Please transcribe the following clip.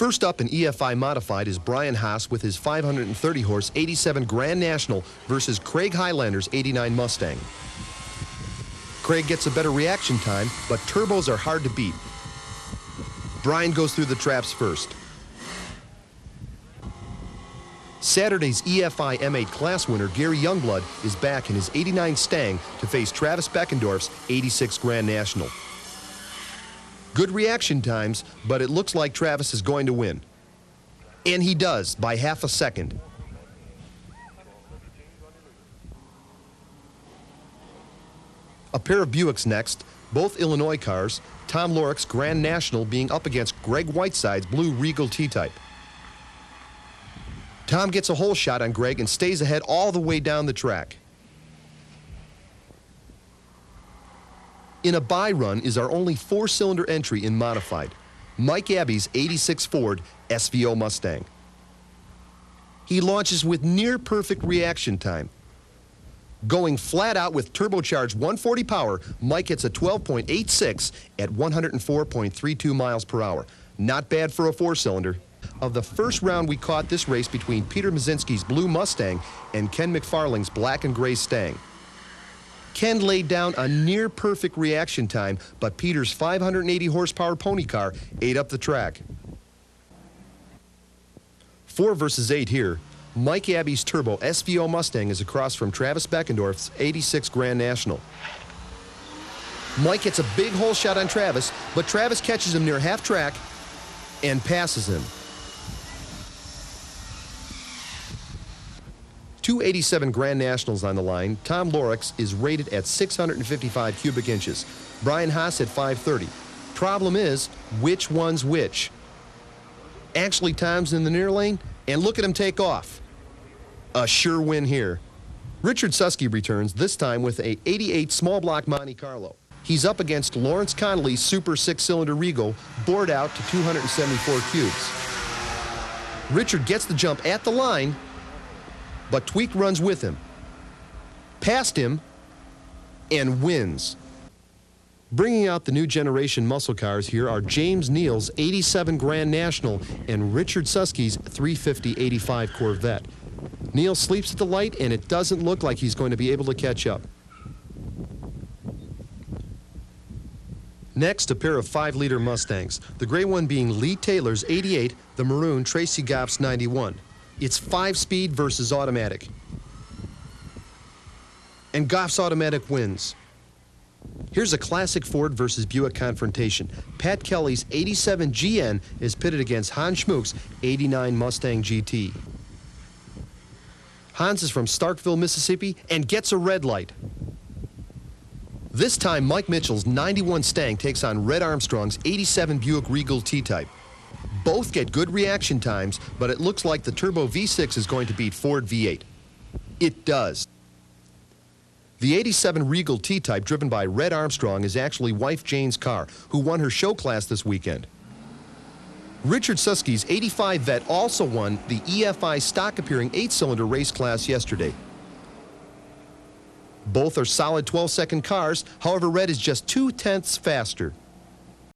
First up in EFI Modified is Brian Haas with his 530-horse 87 Grand National versus Craig Highlander's 89 Mustang. Craig gets a better reaction time, but turbos are hard to beat. Brian goes through the traps first. Saturday's EFI M8 class winner Gary Youngblood is back in his 89 Stang to face Travis Beckendorf's 86 Grand National. Good reaction times, but it looks like Travis is going to win. And he does, by half a second. A pair of Buicks next, both Illinois cars, Tom Lorick's Grand National being up against Greg Whiteside's blue Regal T-Type. Tom gets a hole shot on Greg and stays ahead all the way down the track. In a bye run is our only four-cylinder entry in Modified, Mike Abbey's 86 Ford SVO Mustang. He launches with near-perfect reaction time. Going flat out with turbocharged 140 power, Mike hits a 12.86 at 104.32 miles per hour. Not bad for a four-cylinder. Of the first round, we caught this race between Peter Mazinski's blue Mustang and Ken McFarling's black and gray Stang. Ken laid down a near-perfect reaction time, but Peter's 580 horsepower pony car ate up the track. 4 versus 8 here. Mike Abbey's turbo SVO Mustang is across from Travis Beckendorf's 86 Grand National. Mike hits a big hole shot on Travis, but Travis catches him near half track and passes him. 287 Grand Nationals on the line. Tom Lorick's is rated at 655 cubic inches. Brian Haas at 530. Problem is, which one's which? Actually, Tom's in the near lane, and look at him take off. A sure win here. Richard Susky returns, this time with a 88 small block Monte Carlo. He's up against Lawrence Connolly's Super 6-cylinder Regal, bored out to 274 cubes. Richard gets the jump at the line, but Tweak runs with him, past him, and wins. Bringing out the new generation muscle cars here are James Neal's 87 Grand National and Richard Susky's 350/85 Corvette. Neal sleeps at the light, and it doesn't look like he's going to be able to catch up. Next, a pair of 5-liter Mustangs, the gray one being Lee Taylor's 88, the maroon Tracy Goff's 91. It's 5-speed versus automatic. And Goff's automatic wins. Here's a classic Ford versus Buick confrontation. Pat Kelly's 87 GN is pitted against Hans Schmook's 89 Mustang GT. Hans is from Starkville, Mississippi, and gets a red light. This time, Mike Mitchell's 91 Stang takes on Red Armstrong's 87 Buick Regal T-Type. Both get good reaction times, but it looks like the Turbo V6 is going to beat Ford V8. It does. The 87 Regal T-Type, driven by Red Armstrong, is actually wife Jane's car, who won her show class this weekend. Richard Susky's 85 Vet also won the EFI stock-appearing 8-cylinder race class yesterday. Both are solid 12-second cars, however, Red is just 0.2 faster.